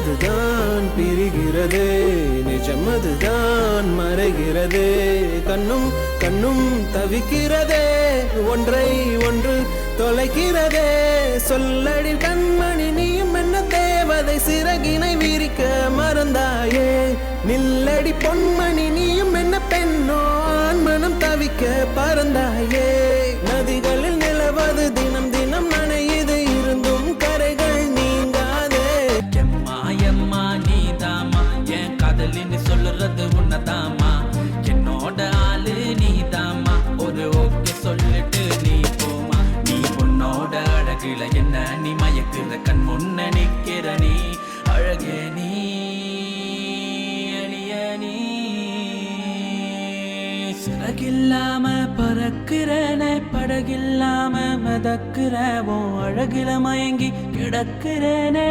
நிஜமதுதான் பிரிகிறதே, நிஜமதுதான் மறைகிறதே. கண்ணும் கண்ணும் தவிக்கிறதே, ஒன்றை ஒன்று தொலைக்கிறதே. சொல்லடி கண்மணி நீயும் என்ன தேவதை, சிறகினை விரிக்க மறந்தாயே. நில்லடி பொன்மணி நீயும் என்ன பெண்ணோ, ஆண் மனம் தவிக்க பறந்தாயே. நதிகளில் நிலவது தினம் தினம் நனையுது, இருந்தும் கரைகள் நீங்காதே. எம்மா எம்மா நீதாமா, என் காதலின்னு சொல்லுறது உன்னதாமா. என்னோட ஆளு நீதாமா, ஒரு ஓகே சொல்லிட்டு நீ போமா. நீ உன்னோட அழகுல என்ன நீ மயக்குற, கண் முன்ன நிக்கிற நீ அழகே நீ அழிய நீ. சிறகில்லாம பறக்கிறன, படகில்லாம மதக்கிறவோ அழகில மயங்கி கிடக்கிறனே.